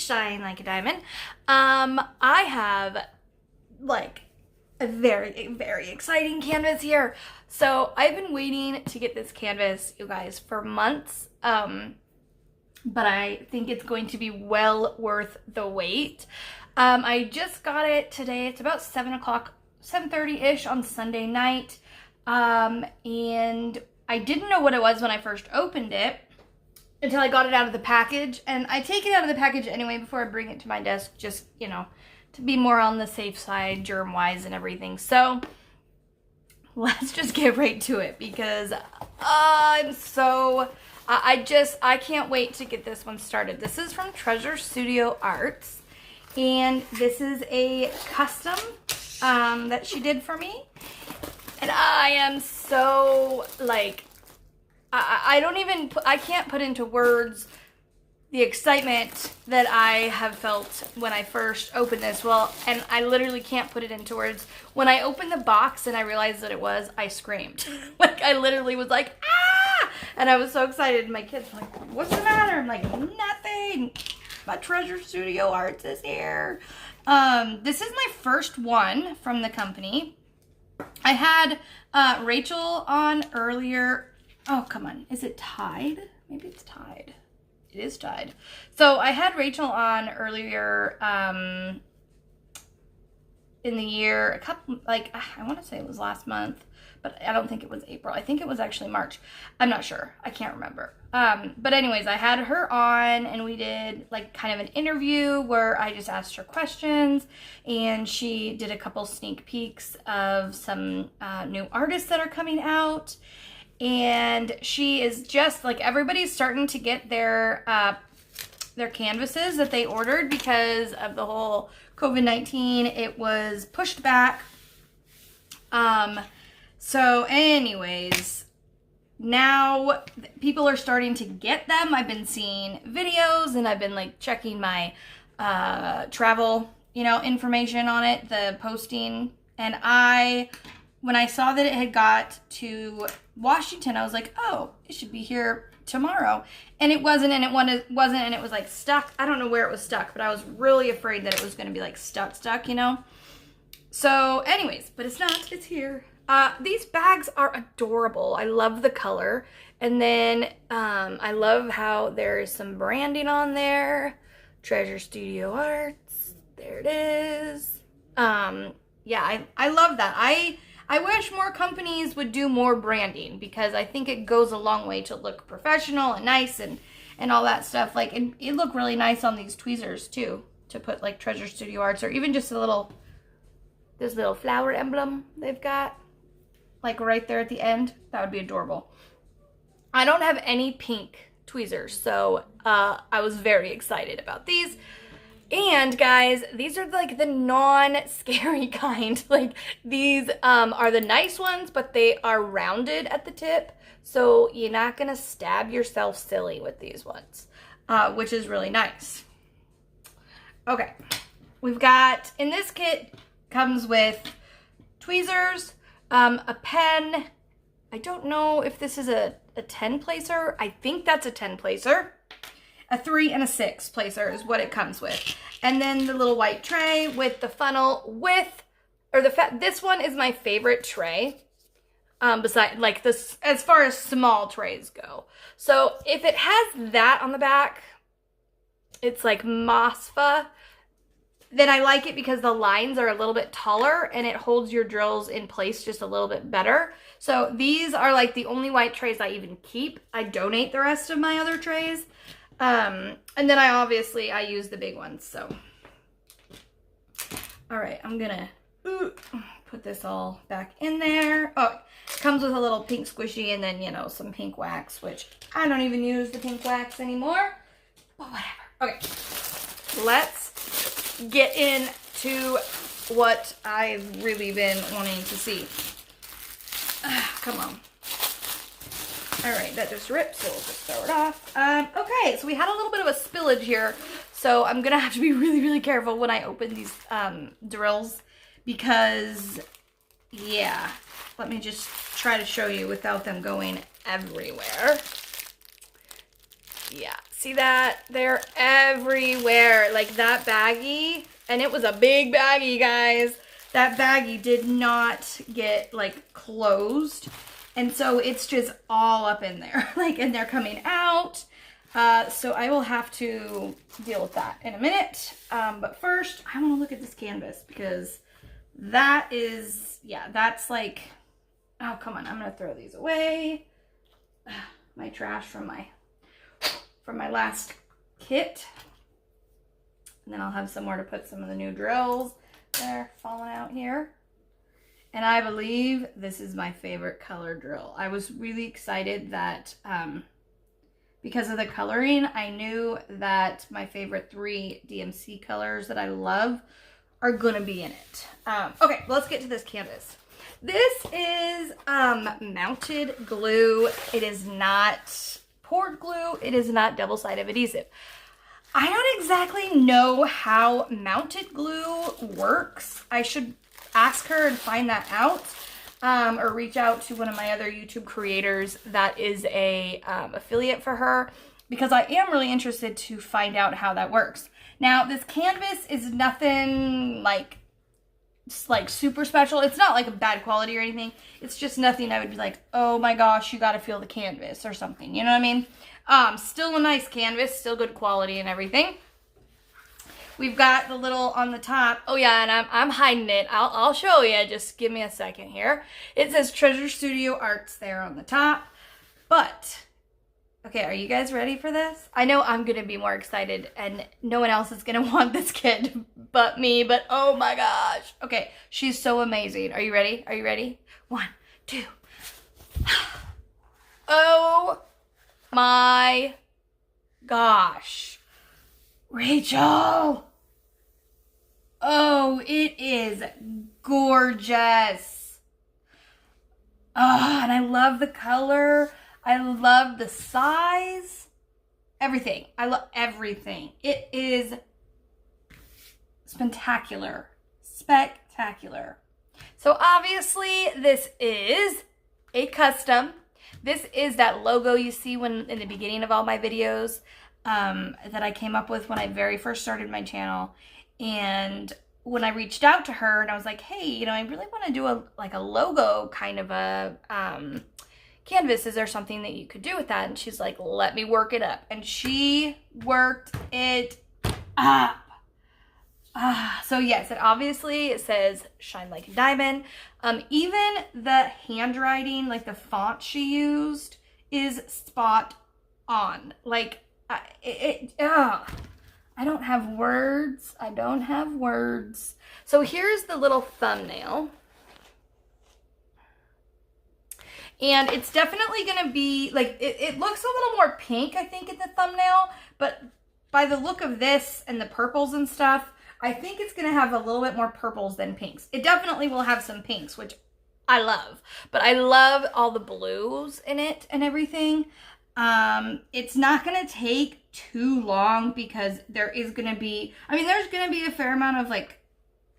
shine like a diamond. I have like a very, very exciting canvas here. So I've been waiting to get this canvas, you guys, for months. But I think it's going to be well worth the wait. I just got it today. It's about 7 o'clock, 7:30-ish on Sunday night. And I didn't know what it was when I first opened it until I got it out of the package. And I take it out of the package anyway before I bring it to my desk, just, you know, to be more on the safe side, germ-wise and everything. So let's just get right to it because I can't wait to get this one started. This is from Treasure Studio Arts, and this is a custom that she did for me. And I am so, like, I can't put into words the excitement that I have felt when I first opened this. Well, and I literally can't put it into words. When I opened the box and I realized that it was, I screamed. Like, I literally was like, ah! And I was so excited. My kids were like, what's the matter? I'm like, nothing. My Treasure Studio Arts is here. This is my first one from the company. I had Rachel on earlier. Oh, come on. Is it Tide? Maybe it's Tide. It is Tide. So I had Rachel on earlier in the year, I want to say it was last month, but I don't think it was April. I think it was actually March. I'm not sure. I can't remember. But anyways, I had her on and we did like kind of an interview where I just asked her questions, and she did a couple sneak peeks of some new artists that are coming out. And she is just like, everybody's starting to get their canvases that they ordered because of the whole COVID-19. It was pushed back. So anyways, now people are starting to get them. I've been seeing videos and I've been like checking my travel, you know, information on it, the posting. And when I saw that it had got to Washington, I was like, oh, it should be here tomorrow. And it wasn't, and it wasn't, and it was like stuck. I don't know where it was stuck, but I was really afraid that it was going to be like stuck, you know? So anyways, but it's not, it's here. These bags are adorable. I love the color. And then I love how there's some branding on there. Treasure Studio Arts. There it is. Yeah, I love that. I wish more companies would do more branding because I think it goes a long way to look professional and nice and all that stuff. Like, it looked really nice on these tweezers too, to put like Treasure Studio Arts, or even just this little flower emblem they've got like right there at the end. That would be adorable. I don't have any pink tweezers, so I was very excited about these. And guys, these are like the non-scary kind. Like, these are the nice ones, but they are rounded at the tip. So you're not gonna stab yourself silly with these ones, which is really nice. Okay, we've got, in this kit, comes with tweezers, a pen. I don't know if this is a 10 placer. I think that's a 10 placer. A 3 and a 6 placer is what it comes with. And then the little white tray with the funnel this one is my favorite tray. Beside, like, this, as far as small trays go. So if it has that on the back, it's like MOSFA, then I like it because the lines are a little bit taller and it holds your drills in place just a little bit better. So these are like the only white trays I even keep. I donate the rest of my other trays. And then I use the big ones, so. All right, I'm gonna put this all back in there. Oh, it comes with a little pink squishy and then, you know, some pink wax, which I don't even use the pink wax anymore, but whatever. Okay, let's get into what I've really been wanting to see. Come on. All right, that just ripped, so we'll just throw it off. Okay, so we had a little bit of a spillage here, so I'm gonna have to be really, really careful when I open these drills because, yeah, let me just try to show you without them going everywhere. Yeah, See that? They're everywhere. Like that baggie, and it was a big baggie, guys. That baggie did not get like closed. And so it's just all up in there. Like, and they're coming out. So I will have to deal with that in a minute. But first, I want to look at this canvas because that is, yeah, that's like, oh, come on. I'm going to throw these away. My trash from my last kit. And then I'll have somewhere to put some of the new drills. They're falling out here. And I believe this is my favorite color drill. I was really excited that because of the coloring, I knew that my favorite 3 DMC colors that I love are gonna be in it. Okay, let's get to this canvas. This is mounted glue. It is not poured glue. It is not double-sided adhesive. I don't exactly know how mounted glue works. I should ask her and find that out, or reach out to one of my other YouTube creators that is a affiliate for her, because I am really interested to find out how that works. Now, this canvas is nothing like super special. It's not like a bad quality or anything. It's just nothing I would be like, oh my gosh, you got to feel the canvas or something. You know what I mean? Still a nice canvas, still good quality and everything. We've got the little on the top. Oh yeah, and I'm hiding it. I'll show you. Just give me a second here. It says Treasure Studio Arts there on the top. But, okay, are you guys ready for this? I know I'm going to be more excited and no one else is going to want this kit but me. But oh my gosh. Okay, she's so amazing. Are you ready? Are you ready? 1, 2. Oh my gosh. Rachel. Oh, it is gorgeous. Oh, and I love the color. I love the size. Everything. I love everything. It is spectacular. Spectacular. So obviously this is a custom. This is that logo you see when in the beginning of all my videos that I came up with when I very first started my channel. And when I reached out to her and I was like, hey, you know, I really want to do a logo kind of a canvas. Is there something that you could do with that? And she's like, let me work it up. And she worked it up. So yes, it says shine like a diamond. Even the handwriting, like the font she used is spot on. Like I don't have words. I don't have words. So here's the little thumbnail. And it's definitely going to be, like, it looks a little more pink, I think, in the thumbnail. But by the look of this and the purples and stuff, I think it's going to have a little bit more purples than pinks. It definitely will have some pinks, which I love. But I love all the blues in it and everything. It's not going to take too long because there is going to be, I mean, there's going to be a fair amount of like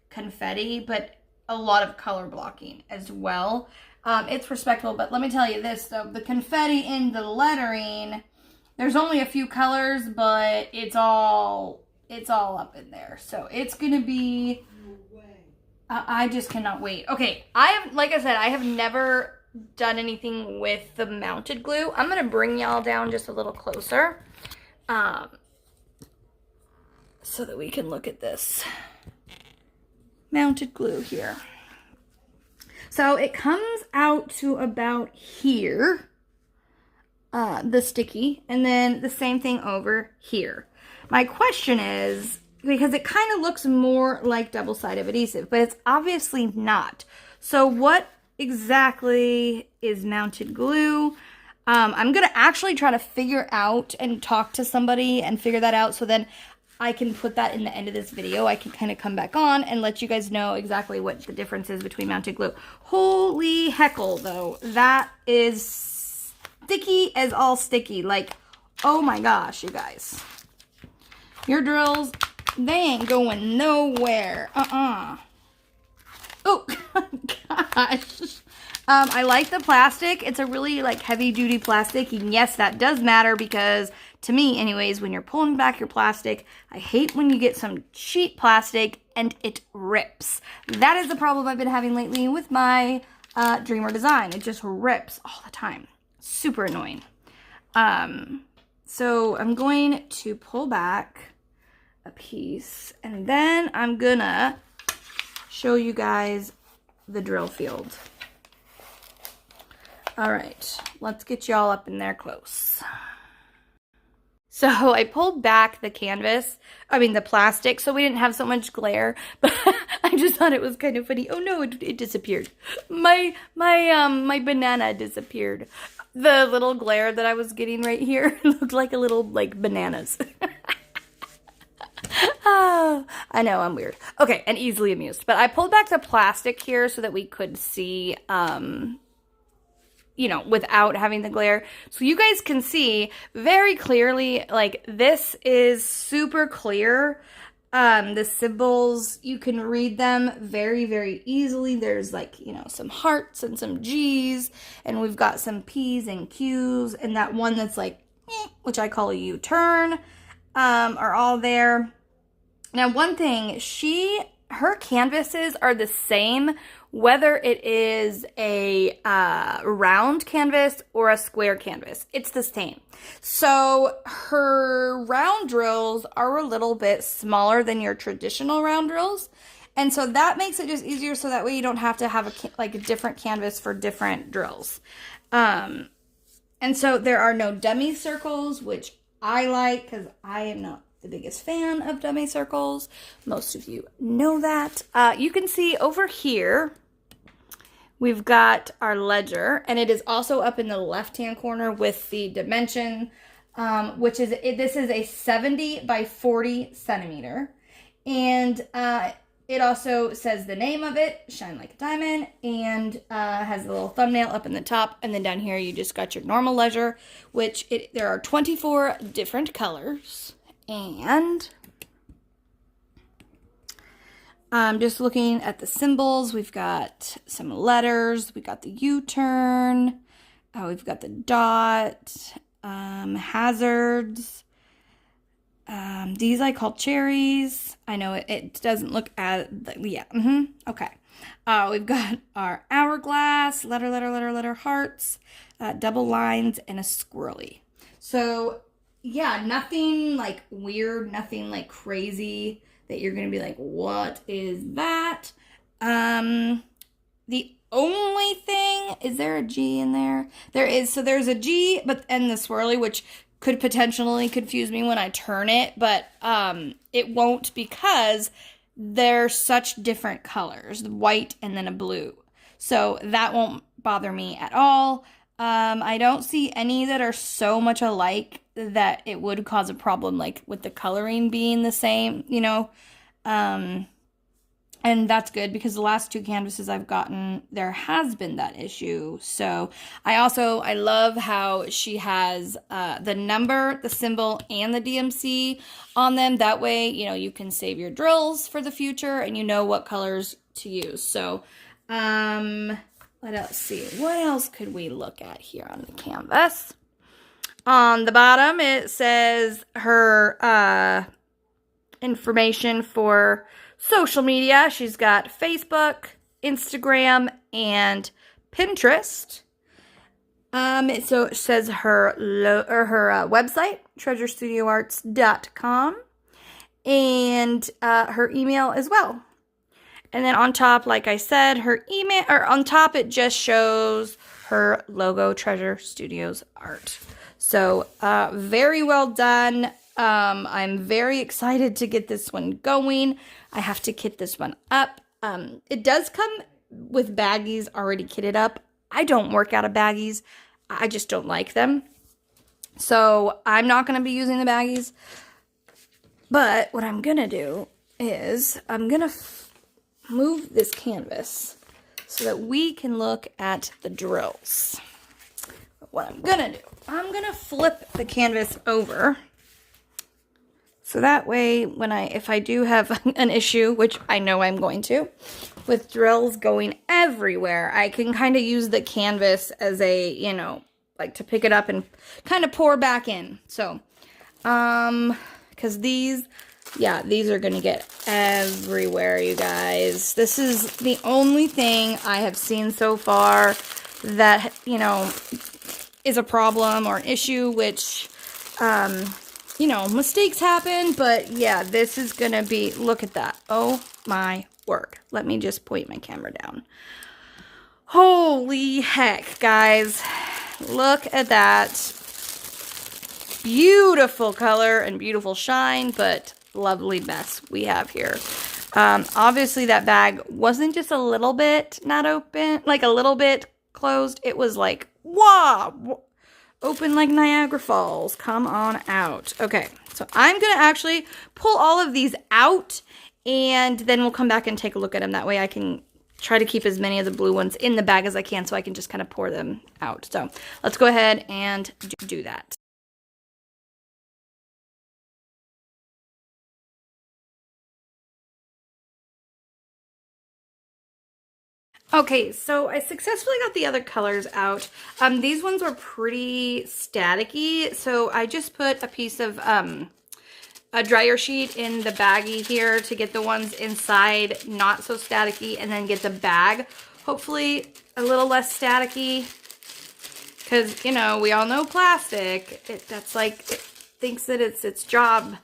confetti, but a lot of color blocking as well. It's respectable, but let me tell you this though, the confetti in the lettering, there's only a few colors, but it's all up in there. So it's going to be, I just cannot wait. Okay. Like I said, I have never done anything with the mounted glue. I'm going to bring y'all down just a little closer so that we can look at this mounted glue here. So it comes out to about here, the sticky, and then the same thing over here. My question is, because it kind of looks more like double-sided adhesive, but it's obviously not. So what exactly is mounted glue? I'm going to actually try to figure out and talk to somebody and figure that out so then I can put that in the end of this video. I can kind of come back on and let you guys know exactly what the difference is between mounted glue. Holy heckle, though. That is sticky as all sticky. Like, oh my gosh, you guys. Your drills, they ain't going nowhere. Oh, gosh. I like the plastic. It's a really like heavy duty plastic. And yes, that does matter because to me anyways, when you're pulling back your plastic, I hate when you get some cheap plastic and it rips. That is the problem I've been having lately with my Dreamer design. It just rips all the time. Super annoying. So I'm going to pull back a piece, and then I'm gonna show you guys the drill field. All right, let's get y'all up in there close. So I pulled back the the plastic, so we didn't have so much glare, but I just thought it was kind of funny. Oh no, it disappeared. My banana disappeared. The little glare that I was getting right here looked like a little, bananas. Oh, I know, I'm weird. Okay, and easily amused. But I pulled back the plastic here so that we could see, without having the glare. So you guys can see very clearly, this is super clear. The symbols, you can read them very, very easily. There's some hearts and some G's, and we've got some P's and Q's, and that one that's which I call a U-turn, are all there. Now, one thing, her canvases are the same whether it is a round canvas or a square canvas. It's the same. So her round drills are a little bit smaller than your traditional round drills. And so that makes it just easier, so that way you don't have to have a different canvas for different drills. And so there are no dummy circles, which I like because I am not the biggest fan of dummy circles. Most of you know that. You can see over here, we've got our ledger, and it is also up in the left-hand corner with the dimension, which is, this is a 70 by 40 centimeter. And it also says the name of it, Shine Like a Diamond, and has a little thumbnail up in the top. And then down here, you just got your normal ledger, which there are 24 different colors. And I'm just looking at the symbols. We've got some letters. We got the U-turn. We've got the dot, hazards. These I call cherries. I know it doesn't look as, yeah, okay. We've got our hourglass, letter, hearts, double lines, and a squirrely. So, yeah, nothing weird, nothing crazy that you're going to be what is that? The only thing, is there a G in there? There is. So there's a G, and the swirly, which could potentially confuse me when I turn it, but it won't, because they're such different colors, the white and then a blue. So that won't bother me at all. I don't see any that are so much alike that it would cause a problem, with the coloring being the same, and that's good, because the last two canvases I've gotten, there has been that issue. So I love how she has the number, the symbol, and the DMC on them. That way, you can save your drills for the future, and you know what colors to use. So, let's see. What else could we look at here on the canvas? On the bottom, it says her information for social media. She's got Facebook, Instagram, and Pinterest. So it says her website, treasurestudioarts.com, and her email as well. And then on top, like I said, her email, or on top, it just shows her logo, Treasure Studios Art. So very well done. I'm very excited to get this one going. I have to kit this one up. It does come with baggies already kitted up. I don't work out of baggies. I just don't like them. So I'm not going to be using the baggies. But what I'm going to do is I'm going to move this canvas so that we can look at the drills. What I'm going to do, I'm going to flip the canvas over. So that way, if I do have an issue, which I know I'm going to, with drills going everywhere, I can kind of use the canvas as a, to pick it up and kind of pour back in. So Because these are going to get everywhere, you guys. This is the only thing I have seen so far that, you know, is a problem or an issue, which, you know, mistakes happen. But yeah, this is going to be, look at that. Oh my word. Let me just point my camera down. Holy heck, guys. Look at that. Beautiful color and beautiful shine, but lovely mess we have here. Obviously that bag wasn't just a little bit not open, like a little bit closed. It was like, wow, open like Niagara Falls. Come on out. Okay, so I'm going to actually pull all of these out, and then we'll come back and take a look at them. That way I can try to keep as many of the blue ones in the bag as I can so I can just kind of pour them out. So let's go ahead and do that. Okay, so I successfully got the other colors out. These ones were pretty staticky, so I just put a piece of a dryer sheet in the baggie here to get the ones inside not so staticky, and then get the bag hopefully a little less staticky, because, you know, we all know plastic, that's like, it thinks that its job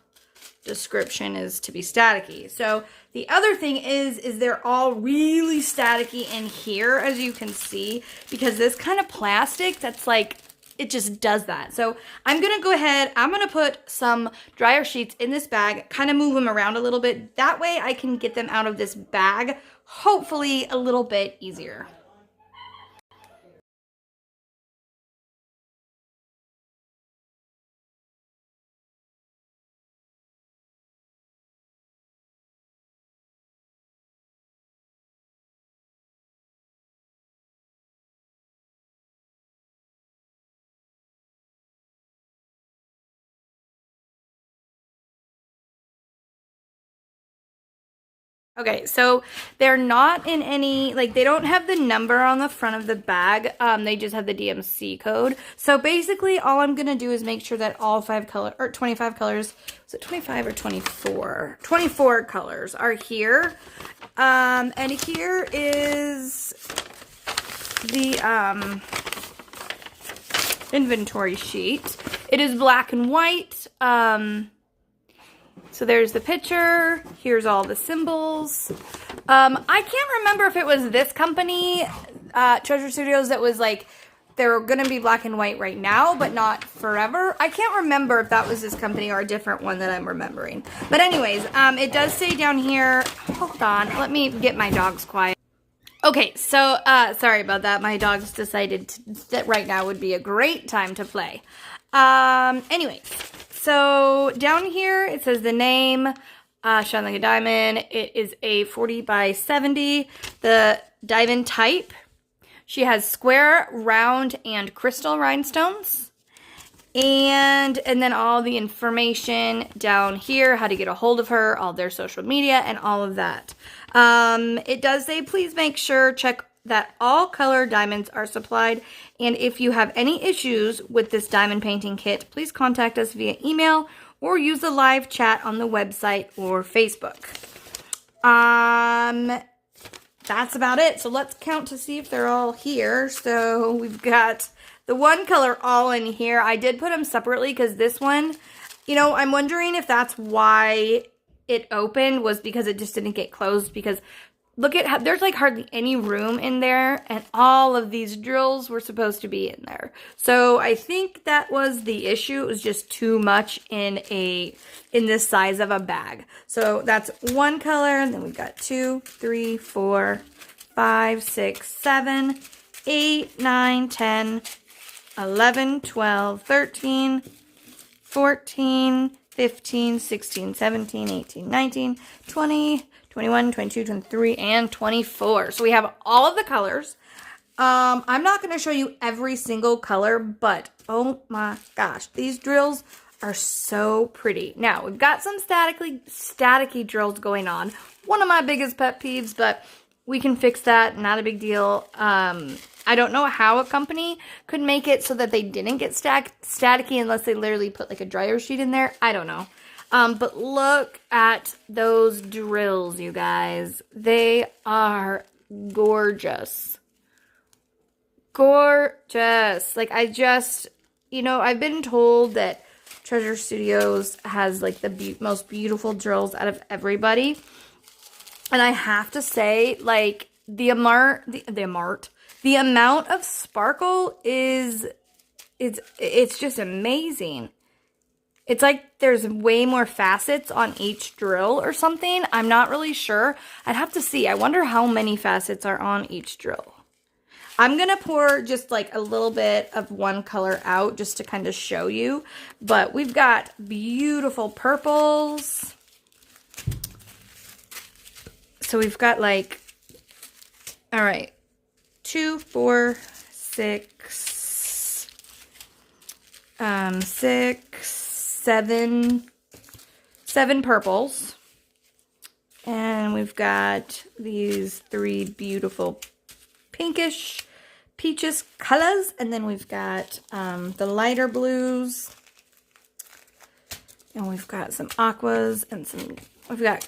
description is to be staticky. So the other thing is they're all really staticky in here, as you can see, because this kind of plastic, that's like, it just does that. So I'm gonna go ahead, I'm gonna put some dryer sheets in this bag, kind of move them around a little bit. That way I can get them out of this bag, hopefully a little bit easier. Okay, so they're not in any, like, they don't have the number on the front of the bag. They just have the DMC code. So basically all I'm going to do is make sure that all 25 colors, was it 25 or 24? 24 colors are here. And here is the inventory sheet. It is black and white. So there's the picture, here's all the symbols. I can't remember if it was this company, Treasure Studios, that was like, they're gonna be black and white right now, but not forever. I can't remember if that was this company or a different one that I'm remembering. But anyways, it does say down here, hold on, let me get my dogs quiet. Okay, so, sorry about that. My dogs decided that right now would be a great time to play. Anyways. So down here, it says the name, Shine Like a Diamond. It is a 40 by 70. The diamond type. She has square, round, and crystal rhinestones. And then all the information down here, how to get a hold of her, all their social media, and all of that. It does say, please make sure, check that all color diamonds are supplied, and if you have any issues with this diamond painting kit, please contact us via email or use the live chat on the website or Facebook. That's about it. So let's count to see if they're all here. So we've got the one color all in here. I did put them separately because this one, you know, I'm wondering if that's why it opened, was because it just didn't get closed, because look at how there's like hardly any room in there, and all of these drills were supposed to be in there. So I think that was the issue. It was just too much in this size of a bag. So that's one color, and then we've got 2, 3, 4, 5, 6, 7, 8, 9, 10, 11, 12, 13, 14, 15, 16, 17, 18, 19, 20, 21, 22, 23, and 24. So we have all of the colors. I'm not going to show you every single color, but oh my gosh, these drills are so pretty. Now, we've got some staticky drills going on. One of my biggest pet peeves, but we can fix that. Not a big deal. I don't know how a company could make it so that they didn't get staticky unless they literally put like a dryer sheet in there. I don't know. But look at those drills, you guys. They are gorgeous. Gorgeous. Like, I just, you know, I've been told that Treasure Studios has like the most beautiful drills out of everybody. And I have to say, like, the amount of sparkle it's just amazing. It's like there's way more facets on each drill or something. I'm not really sure. I'd have to see. I wonder how many facets are on each drill. I'm going to pour just like a little bit of one color out just to kind of show you. But we've got beautiful purples. So we've got like, all right, 2, 4, 6, 7 purples. And we've got these 3 beautiful pinkish, peaches colors. And then we've got the lighter blues. And we've got some aquas and we've got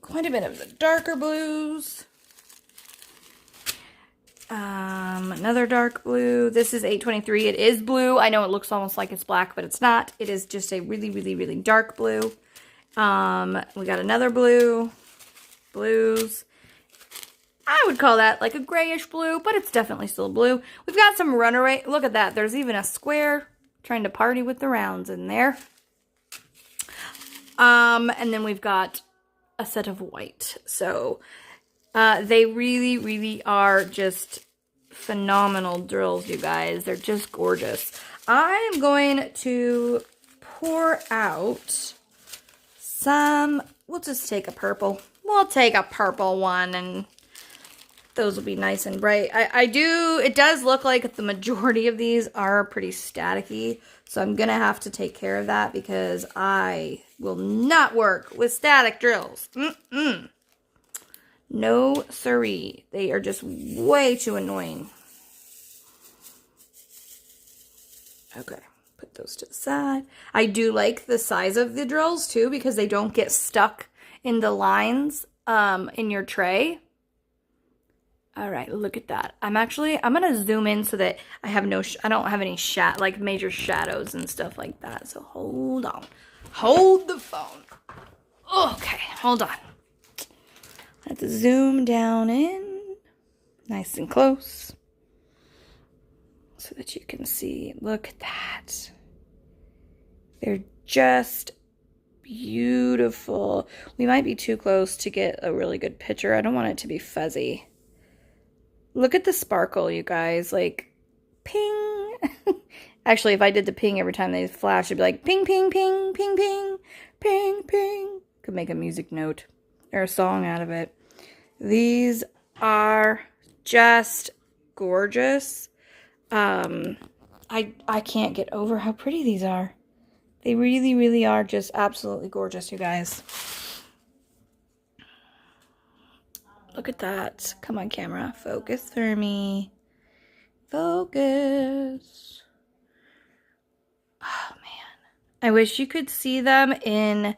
quite a bit of the darker blues. Another dark blue. This is 823. It is blue. I know it looks almost like it's black, but it's not. It is just a really, really, really dark blue. We got another blue. Blues. I would call that like a grayish blue, but it's definitely still blue. We've got some runaway. Look at that. There's even a square trying to party with the rounds in there. And then we've got a set of white. So they really, really are just phenomenal drills, you guys. They're just gorgeous. I am going to pour out some, we'll just take a purple. We'll take a purple one, and those will be nice and bright. It does look like the majority of these are pretty staticky, so I'm going to have to take care of that because I will not work with static drills. No siree. They are just way too annoying. Okay, put those to the side. I do like the size of the drills too because they don't get stuck in the lines in your tray. All right, look at that. I'm going to zoom in so that I have I don't have any major shadows and stuff like that. So hold on. Hold the phone. Okay, hold on. Let's zoom down in nice and close so that you can see. Look at that. They're just beautiful. We might be too close to get a really good picture. I don't want it to be fuzzy. Look at the sparkle, you guys. Like, ping. Actually, if I did the ping every time they flash, it'd be like ping, ping, ping, ping, ping, ping, ping. Could make a music note or a song out of it. These are just gorgeous. I can't get over how pretty these are. They really, really are just absolutely gorgeous, you guys. Look at that. Come on, camera. Focus for me. Focus. Oh, man. I wish you could see them in,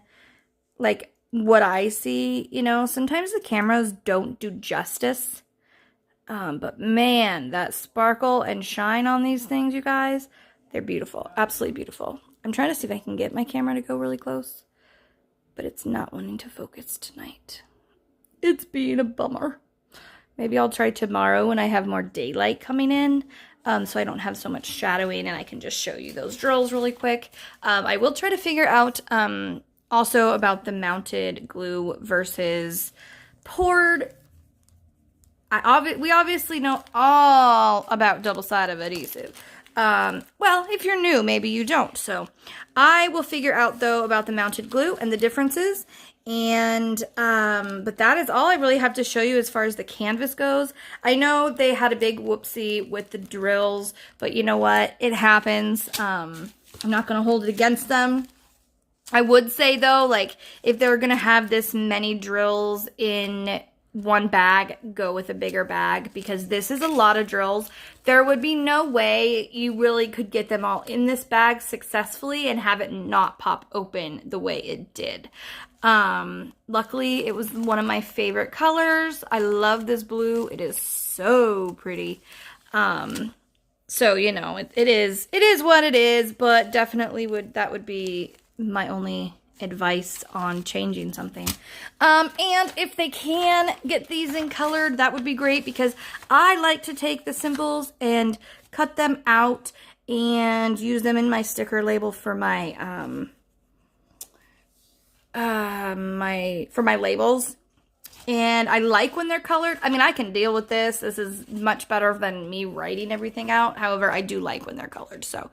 like, what I see. You know, sometimes the cameras don't do justice. But, man, that sparkle and shine on these things, you guys, they're beautiful. Absolutely beautiful. I'm trying to see if I can get my camera to go really close. But it's not wanting to focus tonight. It's being a bummer. Maybe I'll try tomorrow when I have more daylight coming in, so I don't have so much shadowing and I can just show you those drills really quick. I will try to figure out also about the mounted glue versus poured. We obviously know all about double-sided adhesive. Well, if you're new, maybe you don't. So I will figure out, though, about the mounted glue and the differences. And, but that is all I really have to show you as far as the canvas goes. I know they had a big whoopsie with the drills, but you know what? It happens. I'm not going to hold it against them. I would say, though, like, if they're going to have this many drills in one bag, go with a bigger bag, because this is a lot of drills. There would be no way you really could get them all in this bag successfully and have it not pop open the way it did. Luckily, it was one of my favorite colors. I love this blue. It is so pretty. So, you know, it is what it is, but definitely that would be my only advice on changing something. And if they can get these in colored, that would be great, because I like to take the simples and cut them out and use them in my sticker label for my for my labels. And I like when they're colored. I mean, I can deal with this. This is much better than me writing everything out. However, I do like when they're colored. So,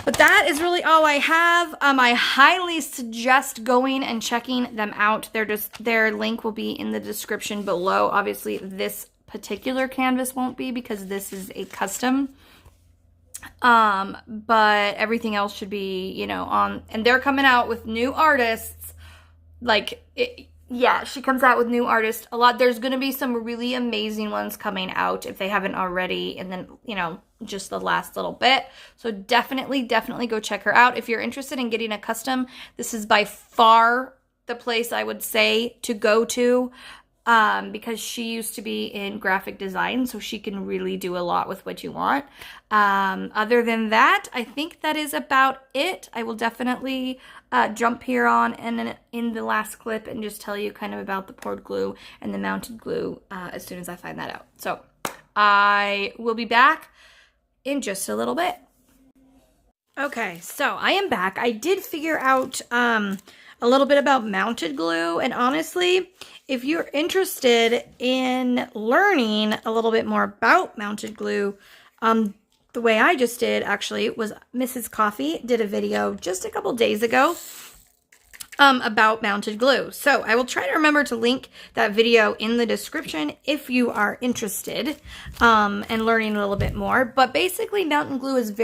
but that is really all I have. I highly suggest going and checking them out. Their link will be in the description below. Obviously, this particular canvas won't be, because this is a custom. But everything else should be, you know, on, and they're coming out with new artists. Yeah, she comes out with new artists a lot. There's going to be some really amazing ones coming out if they haven't already. And then, you know, just the last little bit. So definitely go check her out. If you're interested in getting a custom, this is by far the place I would say to go to. Because she used to be in graphic design, so she can really do a lot with what you want. Other than that, I think that is about it. I will definitely jump here on and in the last clip and just tell you kind of about the poured glue and the mounted glue as soon as I find that out. So I will be back in just a little bit. Okay, so I am back. I did figure out a little bit about mounted glue, and honestly, if you're interested in learning a little bit more about mounted glue, the way I just did actually was Mrs. Coffee did a video just a couple days ago about mounted glue. So I will try to remember to link that video in the description if you are interested in learning a little bit more. But basically, mounted glue is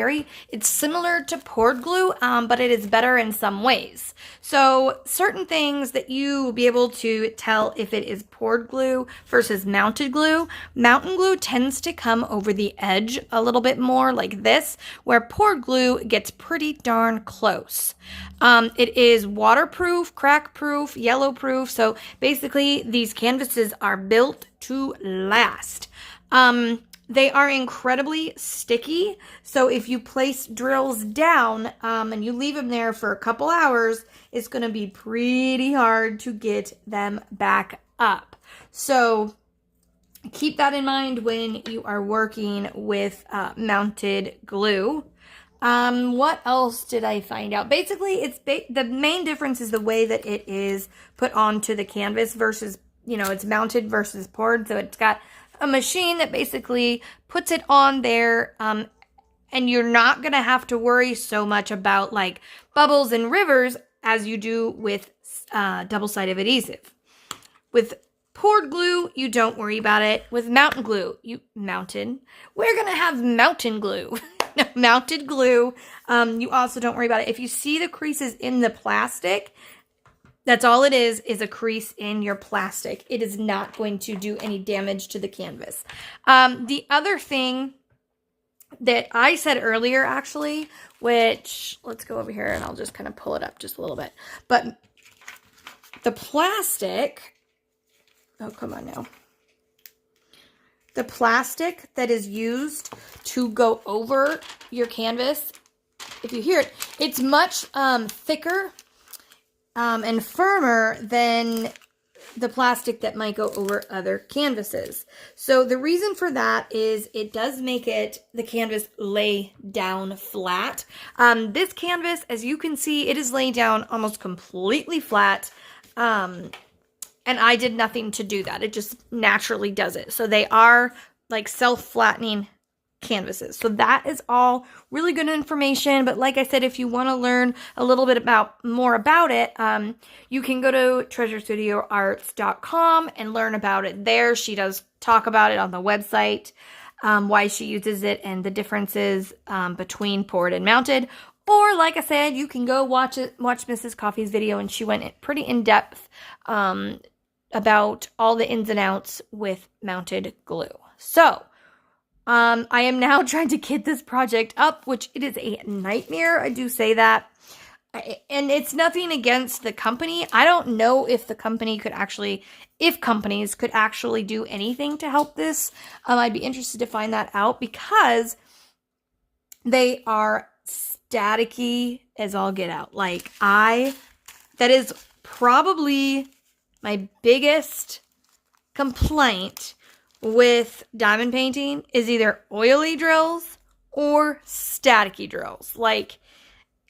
it's similar to poured glue, but it is better in some ways. So certain things that you will be able to tell if it is poured glue versus mounted glue. Mountain glue tends to come over the edge a little bit more like this, where poured glue gets pretty darn close. It is waterproof, crack-proof, yellow-proof. So basically, these canvases are built to last. They are incredibly sticky. So if you place drills down and you leave them there for a couple hours, it's going to be pretty hard to get them back up. So keep that in mind when you are working with mounted glue. What else did I find out? Basically, the main difference is the way that it is put onto the canvas versus, you know, it's mounted versus poured. So it's got a machine that basically puts it on there, and you're not going to have to worry so much about like bubbles and rivers as you do with double-sided adhesive. With poured glue, you don't worry about it. With mountain glue, we're going to have mountain glue. Mounted glue, you also don't worry about it. If you see the creases in the plastic, that's all it is a crease in your plastic. It is not going to do any damage to the canvas. The other thing that I said earlier, actually, which, let's go over here and I'll just kind of pull it up just a little bit. But the plastic, oh, come on now. The plastic that is used to go over your canvas, if you hear it, it's much thicker and firmer than the plastic that might go over other canvases. So the reason for that is it does make the canvas lay down flat. This canvas, as you can see, it is laying down almost completely flat. And I did nothing to do that. It just naturally does it. So they are like self-flattening canvases. So that is all really good information. But like I said, if you want to learn a little bit more about it, you can go to treasurestudioarts.com and learn about it there. She does talk about it on the website, why she uses it and the differences between poured and mounted. Or, like I said, you can go watch Mrs. Coffee's video, and she went pretty in-depth about all the ins and outs with mounted glue. So, I am now trying to get this project up, which it is a nightmare. I do say that. And it's nothing against the company. I don't know if the company could actually, if companies could actually do anything to help this. I'd be interested to find that out because they are staticky as all get out. Like that is probably my biggest complaint with diamond painting is either oily drills or staticky drills. Like,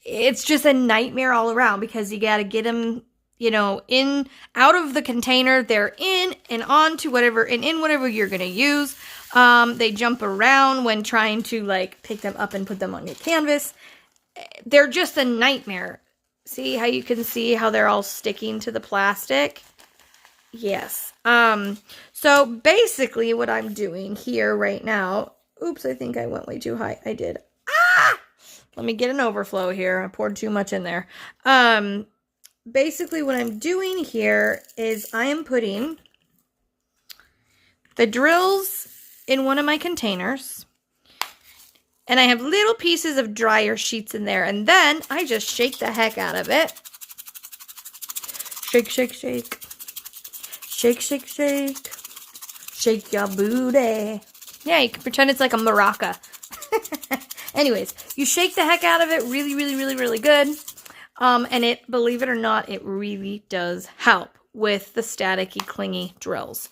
it's just a nightmare all around because you got to get them, you know, in, out of the container, they're in and onto whatever, and in whatever you're going to use. They jump around when trying to like pick them up and put them on your canvas. They're just a nightmare. See how you can see how they're all sticking to the plastic? Yes. So basically what I'm doing here right now, oops, I think I went way too high. I did. Let me get an overflow here. I poured too much in there. Basically what I'm doing here is I am putting the drills in one of my containers. And I have little pieces of dryer sheets in there. And then I just shake the heck out of it. Shake, shake, shake. Shake, shake, shake. Shake your booty. Yeah, you can pretend it's like a maraca. Anyways, you shake the heck out of it really, really, really, really good. And it, believe it or not, it really does help with the staticky, clingy drills.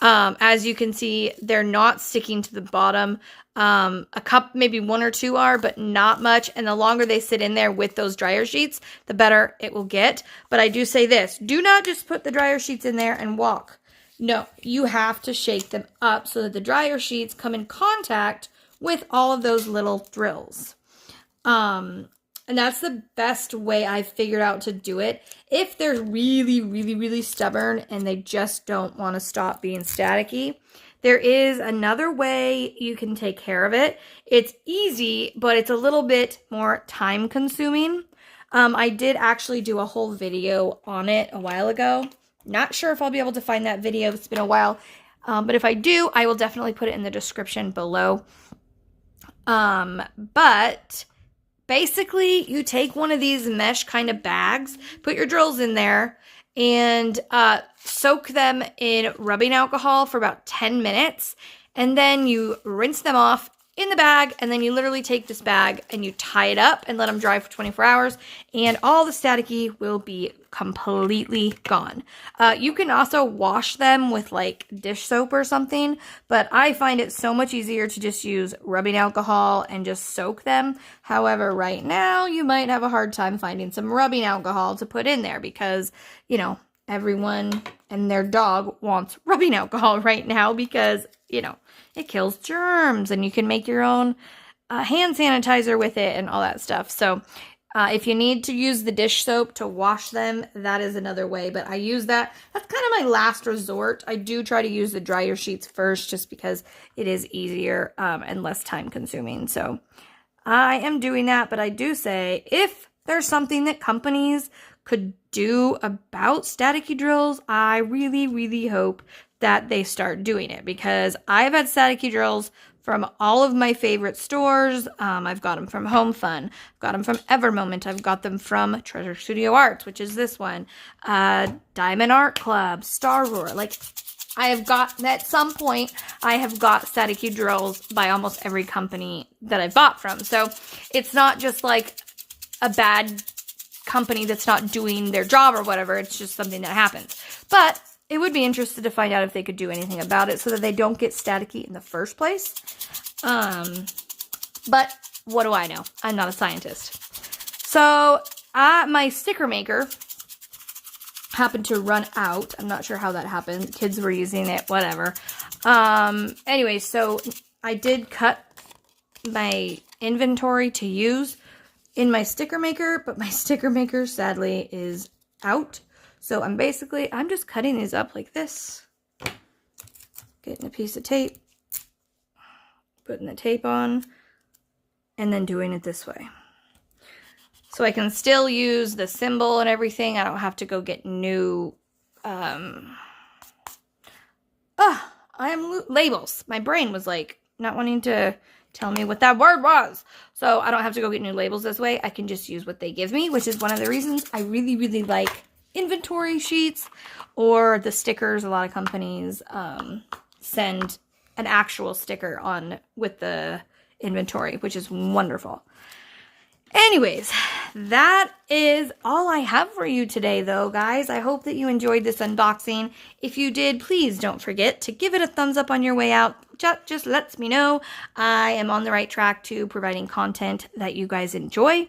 As you can see, they're not sticking to the bottom. A cup, maybe one or two are, but not much. And the longer they sit in there with those dryer sheets, the better it will get. But I do say this, do not just put the dryer sheets in there and walk. No, you have to shake them up so that the dryer sheets come in contact with all of those little drills. And that's the best way I've figured out to do it. If they're really, really, really stubborn and they just don't want to stop being staticky, there is another way you can take care of it. It's easy, but it's a little bit more time consuming. I did actually do a whole video on it a while ago. Not sure if I'll be able to find that video. It's been a while. But if I do, I will definitely put it in the description below. But basically you take one of these mesh kind of bags, put your drills in there, and soak them in rubbing alcohol for about 10 minutes. And then you rinse them off in the bag, and then you literally take this bag and you tie it up and let them dry for 24 hours, and all the staticky will be completely gone. You can also wash them with like dish soap or something, but I find it so much easier to just use rubbing alcohol and just soak them. However, right now you might have a hard time finding some rubbing alcohol to put in there because, you know, everyone and their dog wants rubbing alcohol right now because, you know, it kills germs and you can make your own hand sanitizer with it and all that stuff. So if you need to use the dish soap to wash them, that is another way. But I use that. That's kind of my last resort. I do try to use the dryer sheets first just because it is easier and less time consuming. So I am doing that. But I do say if there's something that companies could do about staticky drills, I really, really hope that they start doing it because I've had staticky drills from all of my favorite stores. I've got them from Home Fun, I've got them from Evermoment, I've got them from Treasure Studio Arts, which is this one, Diamond Art Club, Star Roar. Like, I have got, at some point, I have got staticky drills by almost every company that I've bought from. So it's not just like a bad company that's not doing their job or whatever. It's just something that happens. But it would be interesting to find out if they could do anything about it so that they don't get staticky in the first place. But what do I know? I'm not a scientist. So my sticker maker happened to run out. I'm not sure how that happened. Kids were using it, whatever. Anyway, so I did cut my inventory to use in my sticker maker, but my sticker maker sadly is out. So I'm just cutting these up like this. Getting a piece of tape, putting the tape on, and then doing it this way. So I can still use the symbol and everything. I don't have to go get new labels. My brain was like not wanting to tell me what that word was. So I don't have to go get new labels this way. I can just use what they give me, which is one of the reasons I really, really like inventory sheets or the stickers. A lot of companies send an actual sticker on with the inventory, which is wonderful. Anyways, that is all I have for you today, though, guys. I hope that you enjoyed this unboxing. If you did, please don't forget to give it a thumbs up on your way out. Just lets me know I am on the right track to providing content that you guys enjoy.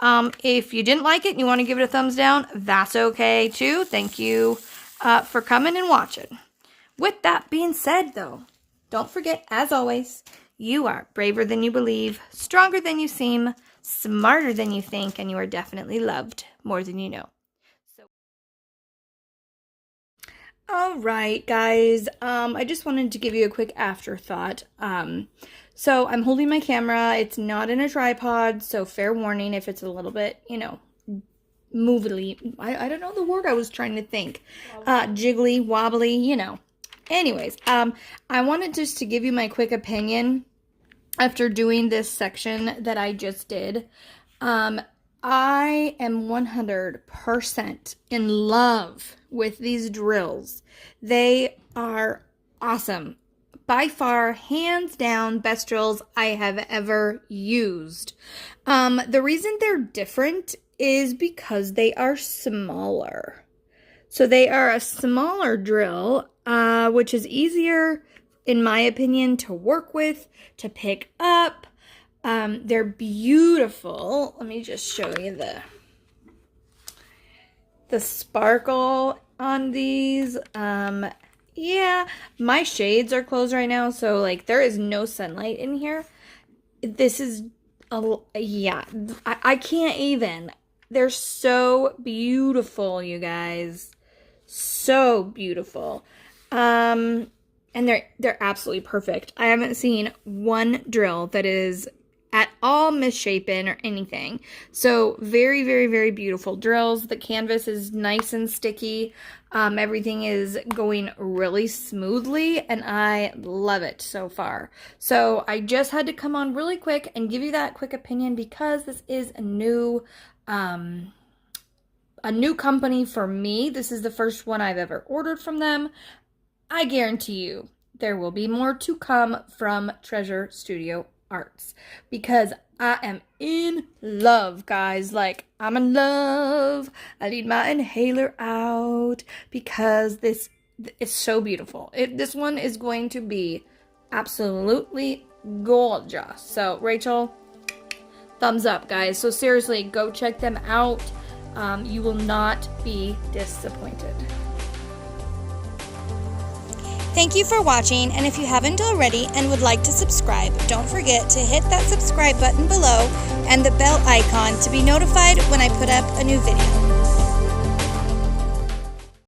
If you didn't like it and you want to give it a thumbs down, that's okay, too. Thank you for coming and watching. With that being said, though, don't forget, as always, you are braver than you believe, stronger than you seem, smarter than you think, and you are definitely loved more than you know. So, all right, guys, I just wanted to give you a quick afterthought. So I'm holding my camera. It's not in a tripod, so fair warning if it's a little bit, movily. I don't know the word I was trying to think. Jiggly, wobbly, Anyways, I wanted just to give you my quick opinion after doing this section that I just did. I am 100% in love with these drills. They are awesome. By far, hands down, best drills I have ever used. The reason they're different is because they are smaller. So they are a smaller drill, which is easier, in my opinion, to work with, to pick up. They're beautiful. Let me just show you the sparkle on these. Yeah, my shades are closed right now, so like there is no sunlight in here. This is I can't even. They're so beautiful, you guys. So beautiful. And they're absolutely perfect. I haven't seen one drill that is at all misshapen or anything. So very, very, very beautiful drills. The canvas is nice and sticky. Everything is going really smoothly, and I love it so far. So I just had to come on really quick and give you that quick opinion because this is a new company for me. This is the first one I've ever ordered from them. I guarantee you there will be more to come from Treasure Studio Arts because I am in love, guys. Like, I'm in love. I need my inhaler out because this is so beautiful. This one is going to be absolutely gorgeous. So, Rachel, thumbs up, guys. So seriously, go check them out. You will not be disappointed. Thank you for watching, and if you haven't already and would like to subscribe, don't forget to hit that subscribe button below and the bell icon to be notified when I put up a new video.